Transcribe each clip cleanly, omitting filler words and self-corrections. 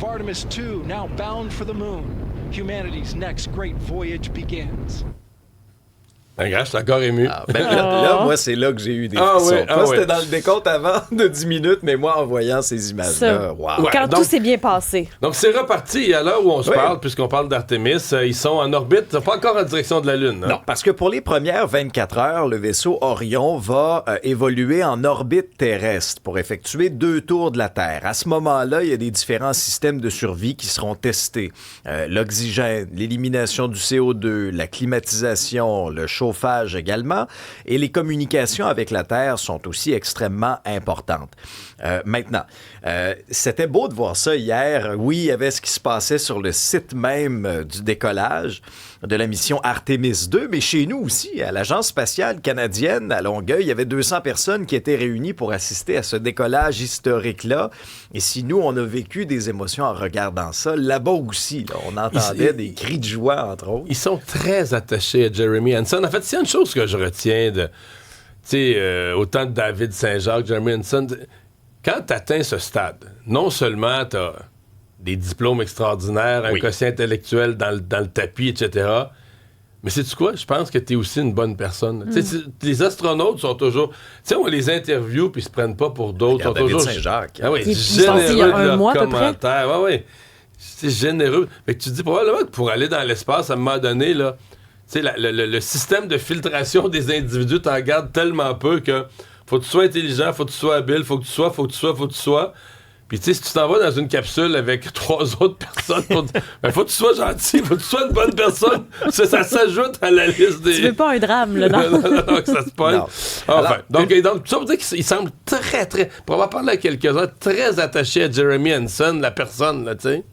Artemis 2 now bound for the moon. Humanity's next great voyage begins. Regarde, je suis encore ému. Là, moi, c'est là que j'ai eu des frissons. Toi, c'était dans le décompte avant de 10 minutes, mais moi, en voyant ces images-là, wow. Quand tout s'est bien passé. Donc, c'est reparti à l'heure où on se parle, puisqu'on parle d'Artemis. Ils sont en orbite, pas encore en direction de la Lune. Hein? Non, parce que pour les premières 24 heures, le vaisseau Orion va évoluer en orbite terrestre pour effectuer 2 tours de la Terre. À ce moment-là, il y a des différents systèmes de survie qui seront testés. L'oxygène, l'élimination du CO2, la climatisation, le chauffage également, et les communications avec la Terre sont aussi extrêmement importantes. Maintenant, c'était beau de voir ça hier. Oui, il y avait ce qui se passait sur le site même du décollage de la mission Artemis 2, mais chez nous aussi, à l'Agence spatiale canadienne à Longueuil, il y avait 200 personnes qui étaient réunies pour assister à ce décollage historique-là. Et si nous, on a vécu des émotions en regardant ça, là-bas aussi, là, on entendait des cris de joie, entre autres. Ils sont très attachés à Jeremy Hansen. En fait, s'il y a une chose que je retiens de, autant de David Saint-Jacques, Jeremy Hansen, quand tu atteins ce stade, non seulement tu as des diplômes extraordinaires, un quotient intellectuel dans le tapis, etc., mais sais-tu quoi? Je pense que tu es aussi une bonne personne. Les astronautes sont toujours... Tu sais, on les interview puis ils se prennent pas pour d'autres. Sont David toujours... Saint-Jacques. Ah oui, il généreux il y a de un leurs mois, à peu près. commentaires. Oui. C'est généreux. Fait que tu te dis probablement que pour aller dans l'espace, à un moment donné, là, le système de filtration des individus t'en garde tellement peu que faut que tu sois intelligent, faut que tu sois habile, faut que tu sois. Puis, tu sais, si tu t'en vas dans une capsule avec 3 autres personnes, faut que tu sois gentil, faut que tu sois une bonne personne. Ça s'ajoute à la liste des... Tu veux pas un drame, là, non? non, que ça se pogne. Enfin, donc, tout ça veut dire qu'il semble très, pour avoir parlé à quelques-uns, très attaché à Jeremy Hansen, la personne, là, tu sais.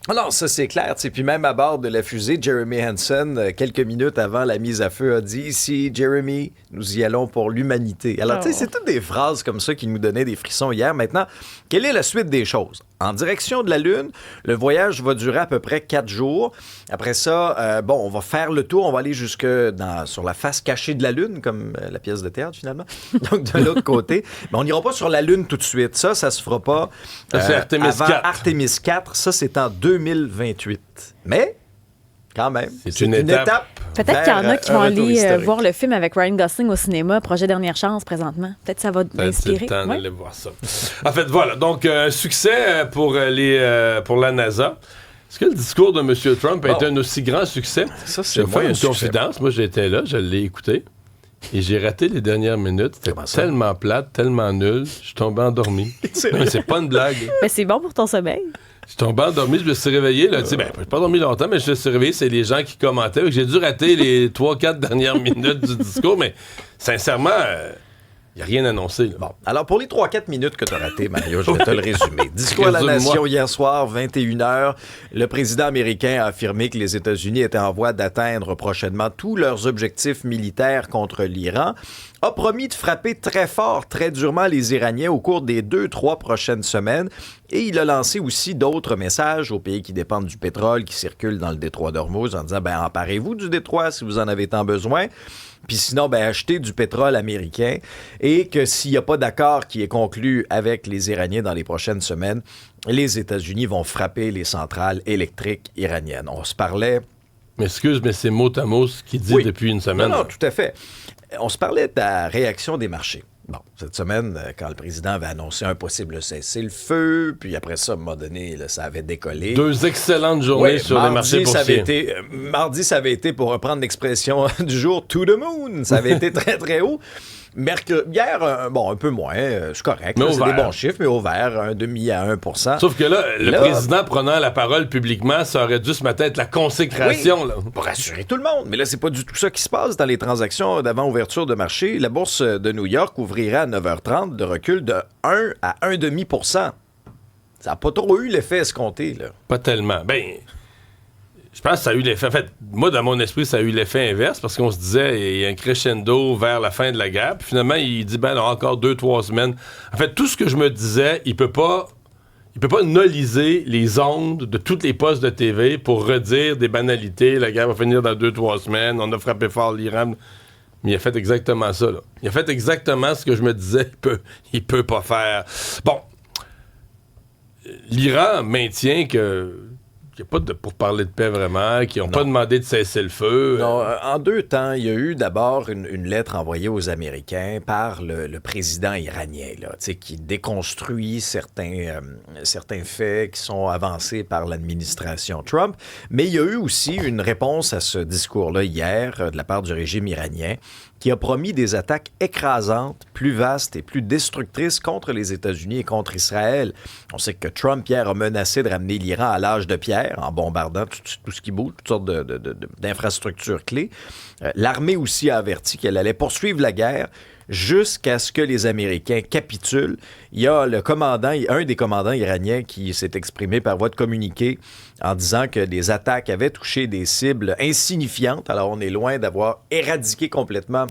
Alors, ça, c'est clair. Puis même à bord de la fusée, Jeremy Hansen, quelques minutes avant la mise à feu, a dit « Ici, Jeremy, nous y allons pour l'humanité. » Alors, tu sais, c'est toutes des phrases comme ça qui nous donnaient des frissons hier. Maintenant, quelle est la suite des choses? En direction de la Lune, le voyage va durer à peu près 4 jours. Après ça, on va faire le tour. On va aller sur la face cachée de la Lune, comme la pièce de théâtre, finalement. Donc, de l'autre côté. Mais on n'ira pas sur la Lune tout de suite. Ça se fera pas c'est Artemis avant 4. Artemis 4. Ça, c'est en 2028. Mais, quand même, c'est une étape. Peut-être qu'il y en a qui vont aller voir le film avec Ryan Gosling au cinéma, Projet Dernière Chance, présentement. Peut-être que ça va m'inspirer. C'est le temps d'aller voir ça. En fait, voilà. Donc, un succès pour la NASA. Est-ce que le discours de M. Trump a été un aussi grand succès? Ça, c'est moi une confidence. Moi, j'étais là, je l'ai écouté. Et j'ai raté les dernières minutes. C'était tellement plate, tellement nul. Je suis tombé endormi. Mais c'est pas une blague. Mais c'est bon pour ton sommeil. Je suis tombé endormi, je me suis réveillé. Là, j'ai pas dormi longtemps, mais je me suis réveillé. C'est les gens qui commentaient. J'ai dû rater les 3-4 dernières minutes du discours, mais sincèrement, il n'y a rien annoncé. Là. Bon, alors pour les 3-4 minutes que tu as ratées, Mario, je vais te le résumer. Discours à la nation hier soir, 21h. Le président américain a affirmé que les États-Unis étaient en voie d'atteindre prochainement tous leurs objectifs militaires contre l'Iran. A promis de frapper très fort, très durement les Iraniens au cours des 2-3 prochaines semaines. Et il a lancé aussi d'autres messages aux pays qui dépendent du pétrole qui circulent dans le détroit d'Ormuz en disant, emparez-vous du détroit si vous en avez tant besoin. Puis sinon, achetez du pétrole américain et que s'il n'y a pas d'accord qui est conclu avec les Iraniens dans les prochaines semaines, les États-Unis vont frapper les centrales électriques iraniennes. On se parlait... Mais c'est mot à mot ce qu'il dit depuis une semaine. Non, tout à fait. On se parlait de la réaction des marchés. Bon, cette semaine, quand le président avait annoncé un possible cessez-le-feu, puis après ça, à un moment donné, là, ça avait décollé. 2 excellentes journées sur les marchés boursiers. Mardi, ça avait été, pour reprendre l'expression du jour, to the moon. Ça avait été très, très haut. Hier, un peu moins, c'est correct. Là, c'est des bons chiffres, mais au vert, 0,5 à 1%. Sauf que là, le président prenant la parole publiquement, ça aurait dû ce matin être la consécration. Là. Pour rassurer tout le monde. Mais là, c'est pas du tout ça qui se passe dans les transactions d'avant ouverture de marché. La bourse de New York ouvrirait à 9h30 de recul de 1 à 1,5%. Ça n'a pas trop eu l'effet escompté, là. Pas tellement. Je pense que ça a eu l'effet... En fait, moi, dans mon esprit, ça a eu l'effet inverse parce qu'on se disait, il y a un crescendo vers la fin de la guerre. Puis finalement, il dit, encore 2-3 semaines. En fait, tout ce que je me disais, il peut pas nulliser les ondes de tous les postes de TV pour redire des banalités. La guerre va finir dans 2-3 semaines. On a frappé fort l'Iran. Mais il a fait exactement ça, là. Il a fait exactement ce que je me disais, il peut pas faire. Bon. l'Iran maintient que qu'il n'y a pas de pourparlers de paix vraiment, qu'ils n'ont pas demandé de cesser le feu. Non, en deux temps, il y a eu d'abord une lettre envoyée aux Américains par le président iranien, là, qui déconstruit certains faits qui sont avancés par l'administration Trump. Mais il y a eu aussi une réponse à ce discours-là hier de la part du régime iranien qui a promis des attaques écrasantes, plus vastes et plus destructrices contre les États-Unis et contre Israël. On sait que Trump, hier, a menacé de ramener l'Iran à l'âge de pierre en bombardant tout ce qui bouge, toutes sortes d'infrastructures clés. L'armée aussi a averti qu'elle allait poursuivre la guerre jusqu'à ce que les Américains capitulent. Il y a un des commandants iraniens qui s'est exprimé par voie de communiqué en disant que des attaques avaient touché des cibles insignifiantes. Alors, on est loin d'avoir éradiqué complètement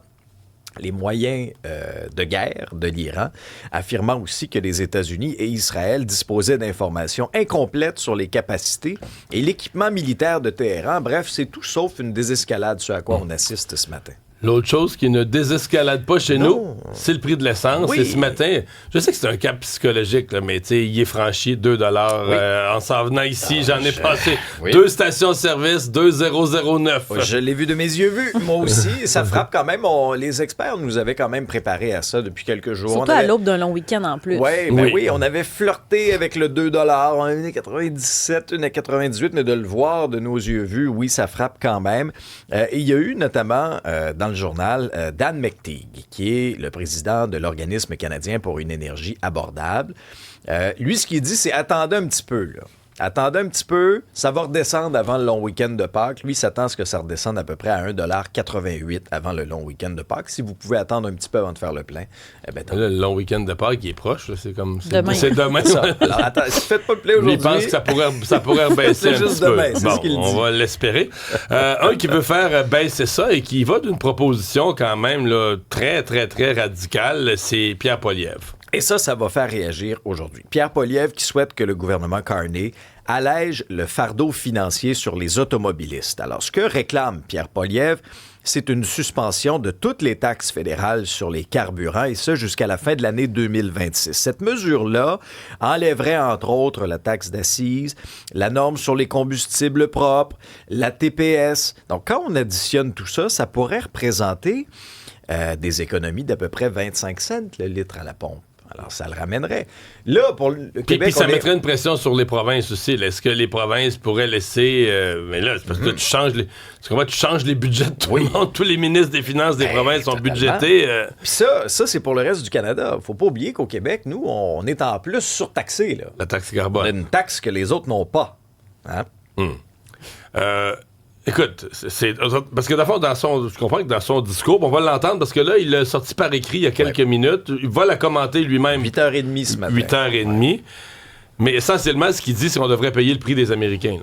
les moyens de guerre de l'Iran, affirmant aussi que les États-Unis et Israël disposaient d'informations incomplètes sur les capacités et l'équipement militaire de Téhéran. Bref, c'est tout sauf une désescalade, ce à quoi on assiste ce matin. L'autre chose qui ne désescalade pas chez nous, c'est le prix de l'essence. Oui. Et ce matin, je sais que c'est un cap psychologique, là, mais il est franchi 2 $. En s'en venant ici, j'en ai passé 2 stations-service, 2,009. Je l'ai vu de mes yeux vus, moi aussi. Ça frappe quand même. Les experts nous avaient quand même préparé à ça depuis quelques jours. Surtout à l'aube d'un long week-end en plus. Oui, on avait flirté avec le 2 $. On avait dit 97, une à 98, mais de le voir de nos yeux vus, oui, ça frappe quand même. Et il y a eu notamment dans le journal Dan McTeague, qui est le président de l'Organisme canadien pour une énergie abordable. Lui, ce qu'il dit, c'est attendez un petit peu, là. Attendez un petit peu, ça va redescendre avant le long week-end de Pâques. Lui s'attend à ce que ça redescende à peu près à 1,88 $ avant le long week-end de Pâques. Si vous pouvez attendre un petit peu avant de faire le plein, le long week-end de Pâques, il est proche. Là, c'est comme demain. C'est demain. Ça. Alors, attends, si vous faites pas le plein aujourd'hui... Il pense que ça pourrait baisser un juste petit demain, peu. c'est ce qu'il dit. On va l'espérer. Un qui veut faire baisser ça et qui va d'une proposition quand même là, très, très, très radicale, c'est Pierre Poilievre. Et ça va faire réagir aujourd'hui. Pierre Poilievre qui souhaite que le gouvernement Carney allège le fardeau financier sur les automobilistes. Alors, ce que réclame Pierre Poilievre, c'est une suspension de toutes les taxes fédérales sur les carburants, et ça jusqu'à la fin de l'année 2026. Cette mesure-là enlèverait, entre autres, la taxe d'assises, la norme sur les combustibles propres, la TPS. Donc, quand on additionne tout ça, ça pourrait représenter des économies d'à peu près 25 cents le litre à la pompe. Alors, ça le ramènerait. Là, pour le Québec... Puis ça mettrait une pression sur les provinces aussi. Là. Est-ce que les provinces pourraient laisser... mais là, c'est parce que là, tu changes les budgets de tout le monde. Tous les ministres des Finances des provinces sont budgétés. Puis ça, c'est pour le reste du Canada. Faut pas oublier qu'au Québec, nous, on est en plus surtaxé, là. La taxe carbone. On a une taxe que les autres n'ont pas. Hein? Écoute, parce que je comprends que dans son discours, on va l'entendre parce que là, il l'a sorti par écrit il y a quelques minutes. Il va la commenter lui-même. 8h30 ce matin. 8h30. Mais essentiellement, ce qu'il dit, c'est qu'on devrait payer le prix des Américains.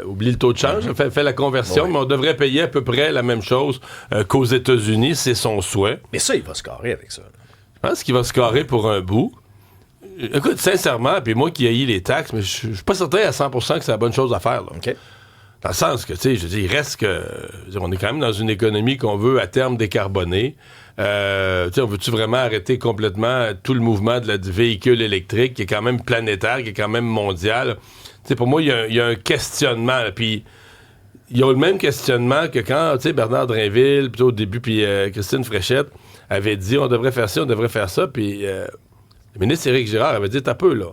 Oublie le taux de change, fait la conversion, mais on devrait payer à peu près la même chose qu'aux États-Unis. C'est son souhait. Mais ça, il va se carrer avec ça. Je pense qu'il va se carrer pour un bout. Écoute, sincèrement, puis moi qui haïs les taxes, mais je suis pas certain à 100% que c'est la bonne chose à faire. Là. OK. Dans le sens que, tu sais, je dis, il reste que... on est quand même dans une économie qu'on veut à terme décarboner. Tu sais, on veut-tu vraiment arrêter complètement tout le mouvement du véhicule électrique qui est quand même planétaire, qui est quand même mondial? Tu sais, pour moi, il y a un questionnement. Puis, il y a le même questionnement que quand, tu sais, Bernard Drinville, plutôt au début, puis Christine Fréchette avait dit, on devrait faire ci, on devrait faire ça. Puis, le ministre Éric Girard avait dit, t'as peu, là.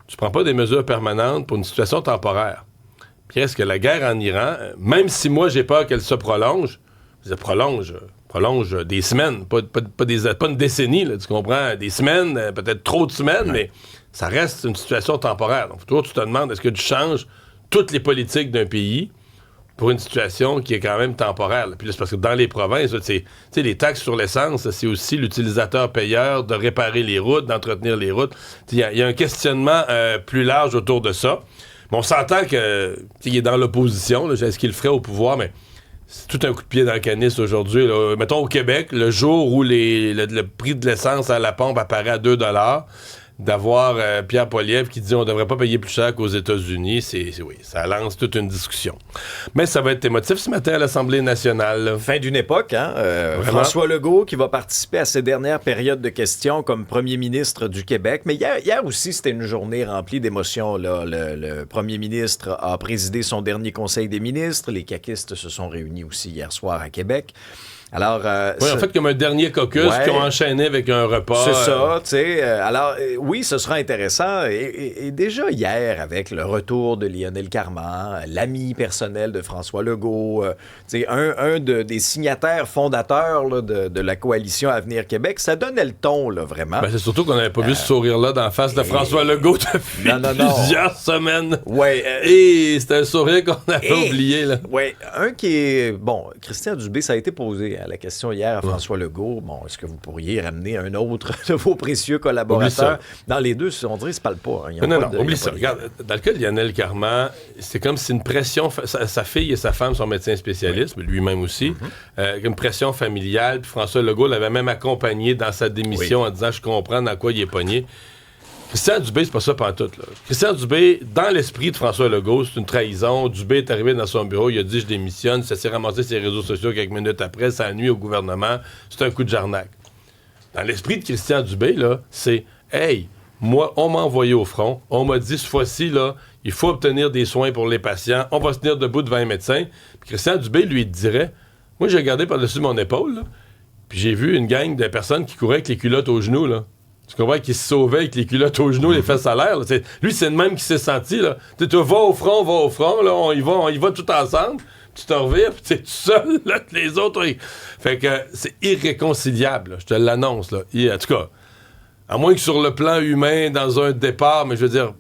Tu prends pas des mesures permanentes pour une situation temporaire. Puis est-ce que la guerre en Iran, même si moi j'ai peur qu'elle se prolonge, prolonge des semaines, pas une décennie, là, tu comprends, des semaines, peut-être trop de semaines, mais ça reste une situation temporaire. Donc toi, tu te demandes, est-ce que tu changes toutes les politiques d'un pays pour une situation qui est quand même temporaire? Là. Puis là, c'est parce que dans les provinces, tu sais, les taxes sur l'essence, c'est aussi l'utilisateur-payeur de réparer les routes, d'entretenir les routes. Il y a un questionnement plus large autour de ça. Mais on s'entend qu'il est dans l'opposition. Là, est-ce qu'il le ferait au pouvoir? Mais c'est tout un coup de pied dans le canis aujourd'hui. Là. Mettons au Québec, le jour où le prix de l'essence à la pompe apparaît à 2 $, d'avoir Pierre Poilievre qui dit on devrait pas payer plus cher qu'aux États-Unis, oui, ça lance toute une discussion. Mais ça va être émotif ce matin à l'Assemblée nationale. Là. Fin d'une époque, hein? François Legault qui va participer à ces dernières périodes de questions comme premier ministre du Québec. Mais hier aussi, c'était une journée remplie d'émotions. Là. Le premier ministre a présidé son dernier conseil des ministres. Les caquistes se sont réunis aussi hier soir à Québec. Alors, en fait, comme un dernier caucus qui ont enchaîné avec un repas. C'est ça, tu sais. Alors, oui, ce sera intéressant. Et déjà hier, avec le retour de Lionel Carman, l'ami personnel de François Legault, tu sais, un des signataires fondateurs là, de la coalition Avenir Québec, ça donnait le ton, là, vraiment. Ben, c'est surtout qu'on n'avait pas vu ce sourire-là dans la face de François Legault depuis plusieurs semaines. Ouais. Et c'était un sourire qu'on avait oublié, là. Oui, un qui est... Bon, Christian Dubé, ça a été posé à la question hier à François Legault. Bon, est-ce que vous pourriez ramener un autre de vos précieux collaborateurs? Dans les deux, on dirait qu'ils se parlent pas. Hein. Non, oublie ça. Regarde, dans le cas de Lionel Carman, c'est comme si une pression... Sa fille et sa femme sont médecins spécialistes, mais lui-même aussi. Une pression familiale. Puis François Legault l'avait même accompagné dans sa démission en disant « Je comprends dans quoi il est pogné ». Christian Dubé, c'est pas ça pantoute, là. Christian Dubé, dans l'esprit de François Legault, c'est une trahison. Dubé est arrivé dans son bureau, il a dit « Je démissionne », ça s'est ramassé sur les réseaux sociaux quelques minutes après, ça a nuit au gouvernement, c'est un coup de jarnac. Dans l'esprit de Christian Dubé, là, c'est « Hey, moi, on m'a envoyé au front, on m'a dit ce fois-ci, là, il faut obtenir des soins pour les patients, on va se tenir debout devant un médecin. » Puis Christian Dubé, lui, dirait « Moi, j'ai regardé par-dessus mon épaule, là, puis j'ai vu une gang de personnes qui couraient avec les culottes aux genoux, là. Tu comprends qu'il se sauvait avec les culottes aux genoux, les fesses à l'air. Là. Lui, c'est le même qui s'est senti. Là. Tu vas au front, là, on y va tout ensemble. Tu te revires, puis tu es tout seul, là, que les autres... Fait que c'est irréconciliable, là, je te l'annonce. Là. En tout cas, à moins que sur le plan humain, dans un départ, mais je veux dire...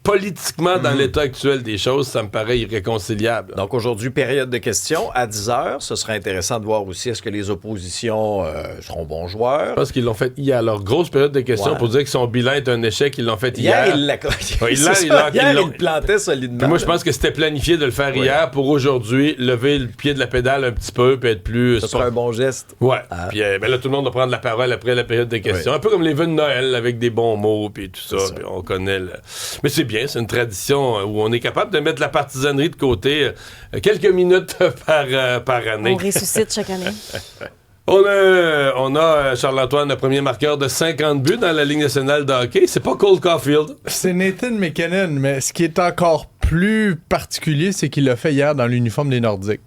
Politiquement, dans l'état actuel des choses, ça me paraît irréconciliable. Donc aujourd'hui, période de questions à 10h. Ce serait intéressant de voir aussi est-ce que les oppositions seront bons joueurs. Je pense qu'ils l'ont fait hier. Alors, grosse période de questions pour dire que son bilan est un échec. Ils l'ont fait hier. Hier, il plantait solidement. Puis moi, je pense que c'était planifié de le faire hier pour aujourd'hui, lever le pied de la pédale un petit peu puis être plus... Ça sera un bon geste. Ouais. Puis ben là, tout le monde va prendre la parole après la période de questions. Un peu comme les vœux de Noël avec des bons mots puis tout ça. Puis on connaît le... Mais c'est bien. C'est une tradition où on est capable de mettre la partisanerie de côté quelques minutes par année. On ressuscite chaque année. On a Charles-Antoine, le premier marqueur de 50 buts dans la Ligue nationale de hockey. C'est pas Cole Caulfield. C'est Nathan McKinnon, mais ce qui est encore plus particulier, c'est qu'il l'a fait hier dans l'uniforme des Nordiques.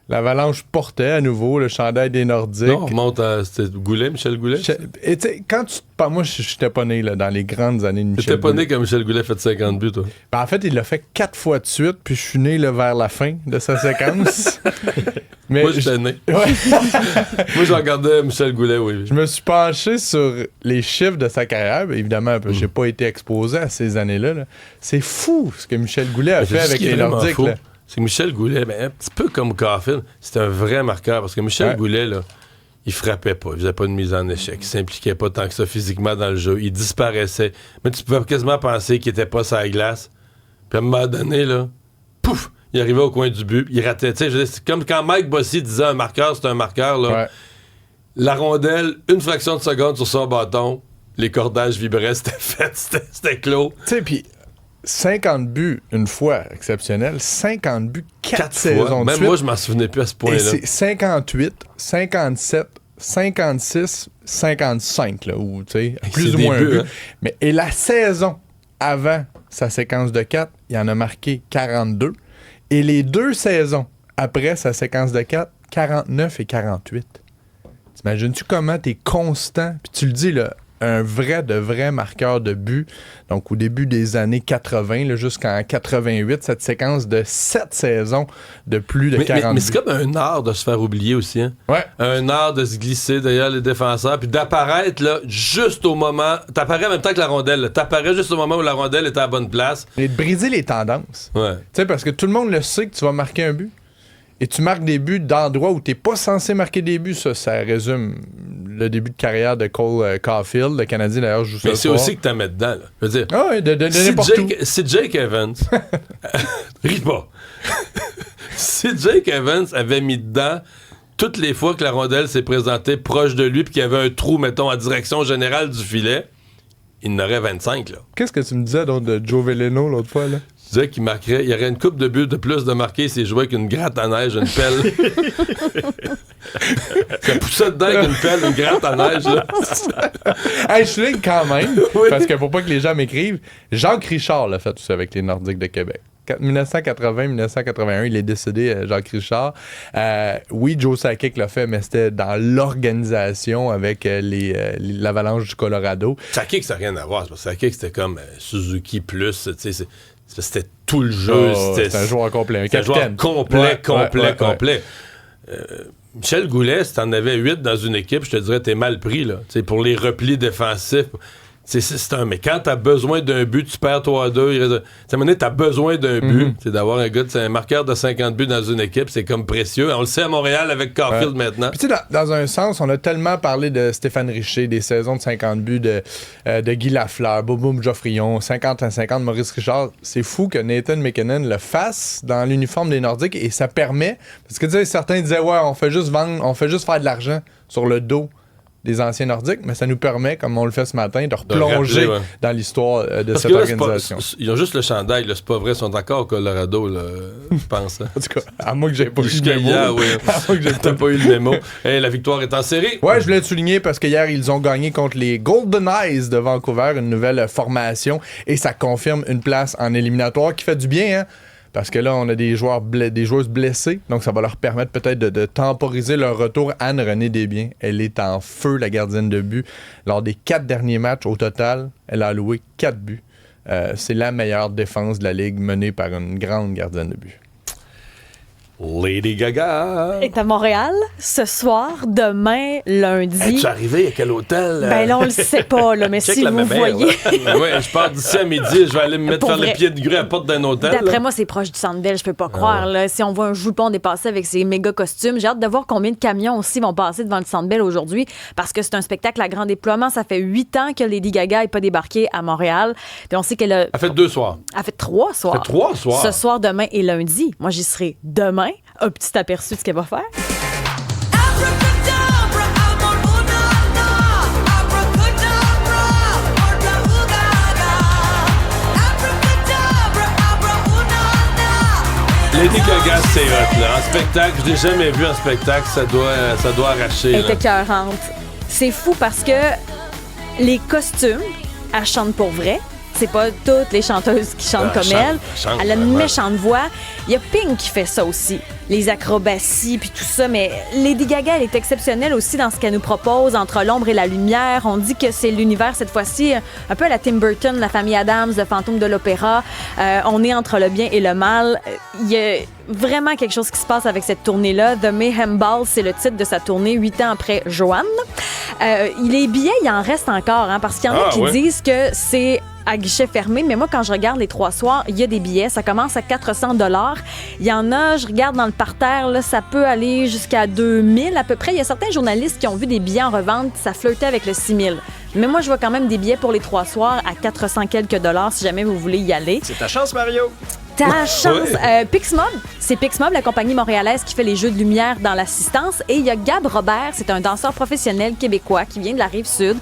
L'Avalanche portait à nouveau le chandail des Nordiques. Non, on remonte à... C'était Goulet, Michel Goulet? Et tu sais, quand tu... Moi, j'étais pas né là, dans les grandes années de Michel Goulet. T'étais pas né quand Michel Goulet a fait 50 buts, toi? Ben, en fait, il l'a fait 4 fois de suite, puis je suis né là, vers la fin de sa séquence. Mais moi, j'étais né. Ouais. Moi, je regardais Michel Goulet, oui. Je me suis penché sur les chiffres de sa carrière. Ben, évidemment, j'ai pas été exposé à ces années-là. Là. C'est fou ce que Michel Goulet a fait avec les Nordiques. Là. C'est que Michel Goulet, un petit peu comme Caulfield, c'est un vrai marqueur. Parce que Michel Goulet, là, il frappait pas, il faisait pas de mise en échec, il s'impliquait pas tant que ça physiquement dans le jeu, il disparaissait. Mais tu pouvais quasiment penser qu'il était pas sur la glace. Puis à un moment donné, là, pouf, il arrivait au coin du but, il ratait. Tu sais, c'est comme quand Mike Bossy disait un marqueur, c'est un marqueur, là. Ouais. La rondelle, une fraction de seconde sur son bâton, les cordages vibraient, c'était fait, c'était clos. Tu sais, puis 50 buts une fois, exceptionnel. 50 buts, 4 saisons de suite. Même moi, je m'en souvenais plus à ce point-là. Et c'est 58, 57, 56, 55, là, où, tu sais, plus ou moins un but. Hein? Mais, et la saison avant sa séquence de 4, il en a marqué 42. Et les 2 saisons après sa séquence de 4, 49 et 48. T'imagines-tu comment t'es constant? Puis tu le dis, là, un vrai marqueur de but. Donc, au début des années 80, là, jusqu'en 88, cette séquence de 7 saisons de plus de 40 buts. Mais c'est comme un art de se faire oublier aussi. Hein? Ouais. Un art de se glisser derrière les défenseurs, puis d'apparaître là, juste au moment... T'apparais en même temps que la rondelle. Là. T'apparais juste au moment où la rondelle est à la bonne place. Et de briser les tendances. Ouais. Tu sais, parce que tout le monde le sait que tu vas marquer un but. Et tu marques des buts d'endroits où tu n'es pas censé marquer des buts. Ça résume le début de carrière de Cole Caulfield. Le Canadien, d'ailleurs, joue ça. Mais c'est aussi que tu en mets dedans. Là. Je veux dire, oui, de n'importe où. Si Jake Evans... ris pas. Si Jake Evans avait mis dedans toutes les fois que la rondelle s'est présentée proche de lui puis qu'il y avait un trou, mettons, en direction générale du filet, il en aurait 25, là. Qu'est-ce que tu me disais donc de Joe Veleno l'autre fois, là? Tu disais qu'il marquerait, il y aurait une coupe de buts de plus de marquer s'il jouait avec une gratte à neige, une pelle. Ça poussait dedans avec une pelle, une gratte à neige, là. Hey, je souligne quand même, parce que pour pas que les gens m'écrivent, Jacques Richard l'a fait tout ça avec les Nordiques de Québec. 1980-1981, il est décédé, Jacques Richard. Oui, Joe Sakic l'a fait, mais c'était dans l'organisation avec l'Avalanche du Colorado. Sakic, ça n'a rien à voir. Parce que Sakic, c'était comme Suzuki Plus. C'était tout le jeu. C'était un joueur complet. C'était un joueur complet. Michel Goulet, si t'en avais 8 dans une équipe, je te dirais t'es mal pris. Là. Pour les replis défensifs. Mais quand t'as besoin d'un but, tu perds 3-2. À un moment donné, t'as besoin d'un but. C'est d'avoir un marqueur de 50 buts dans une équipe, c'est comme précieux. On le sait à Montréal avec Caulfield maintenant. Puis tu sais, dans un sens, on a tellement parlé de Stéphane Richer, des saisons de 50 buts de Guy Lafleur, Boum Joffrion, 50-50 Maurice Richard. C'est fou que Nathan McKinnon le fasse dans l'uniforme des Nordiques et ça permet, parce que tu sais, certains disaient, ouais, on fait juste vendre, on fait juste faire de l'argent sur le dos des anciens Nordiques, mais ça nous permet, comme on le fait ce matin, de replonger dans l'histoire de cette organisation. Ils ont juste le chandail, là, c'est pas vrai, ils sont encore au Colorado, là, je pense. Hein. En tout cas, à moins que j'ai pas eu le mémo. T'as pas eu le mémo. Hey, la victoire est en série. Ouais, je voulais le souligner parce qu'hier, ils ont gagné contre les Golden Eyes de Vancouver, une nouvelle formation, et ça confirme une place en éliminatoire qui fait du bien, hein? Parce que là, on a des joueuses blessées, donc ça va leur permettre peut-être de temporiser leur retour. Anne-Renée Desbiens, elle est en feu, la gardienne de but. Lors des 4 derniers matchs, au total, elle a alloué 4 buts. C'est la meilleure défense de la Ligue menée par une grande gardienne de but. Lady Gaga est à Montréal ce soir, demain, lundi. Es-tu arrivé à quel hôtel? Ben là, on le sait pas, là, mais si vous voyez... Ouais, je pars d'ici à midi, je vais aller me mettre faire le pied de grue à la porte d'un hôtel. D'après moi, c'est proche du Centre Bell, je peux pas croire. Là, si on voit un jupon dépasser avec ses méga costumes, j'ai hâte de voir combien de camions aussi vont passer devant le Centre Bell aujourd'hui, parce que c'est un spectacle à grand déploiement. Ça fait 8 ans que Lady Gaga n'est pas débarquée à Montréal. Puis on sait qu'elle a... Elle fait 2 soirs. Elle fait 3 soirs. Elle fait 3 soirs. Ce soir, demain et lundi. Moi, j'y serai demain. Un petit aperçu de ce qu'elle va faire. Lady Gaga, c'est hot, là. En spectacle, je l'ai jamais vu en spectacle, ça doit arracher. Elle est écœurante. C'est fou parce que les costumes, elle chante pour vrai. C'est pas toutes les chanteuses qui chantent comme elle. Elle a une méchante voix. Il y a Pink qui fait ça aussi. Les acrobaties puis tout ça. Mais Lady Gaga, elle est exceptionnelle aussi dans ce qu'elle nous propose entre l'ombre et la lumière. On dit que c'est l'univers, cette fois-ci, un peu à la Tim Burton, la famille Addams, le fantôme de l'opéra. On est entre le bien et le mal. Il y a vraiment quelque chose qui se passe avec cette tournée-là. The Mayhem Ball, c'est le titre de sa tournée, 8 ans après Joanne. Les billets, il en reste encore, hein, parce qu'il y en a qui disent que c'est à guichet fermé, mais moi, quand je regarde les 3 soirs, il y a des billets. Ça commence à 400 $. Il y en a, je regarde dans le parterre, là, ça peut aller jusqu'à 2000 à peu près. Il y a certains journalistes qui ont vu des billets en revente, ça flirtait avec le 6000. Mais moi, je vois quand même des billets pour les 3 soirs à 400 quelques $ si jamais vous voulez y aller. C'est ta chance, Mario! Ta chance! Pixmob, c'est Pixmob, la compagnie montréalaise qui fait les jeux de lumière dans l'assistance. Et il y a Gab Robert, c'est un danseur professionnel québécois qui vient de la Rive-Sud,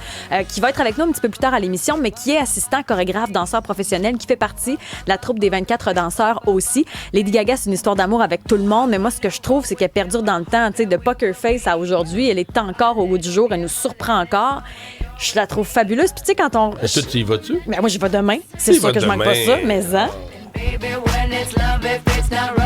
qui va être avec nous un petit peu plus tard à l'émission, mais qui est assistant chorégraphe, danseur professionnel, qui fait partie de la troupe des 24 danseurs aussi. Lady Gaga, c'est une histoire d'amour avec tout le monde, mais moi, ce que je trouve, c'est qu'elle perdure dans le temps. Tu sais, de Poker Face à aujourd'hui, elle est encore au goût du jour, elle nous surprend encore. Je la trouve fabuleuse. Puis tu sais, quand on... Est-ce que tu y vas-tu? Ben, moi, j'y vais demain. C'est sûr que je manque pas ça, mais ça... Baby, when it's love, if it's not right.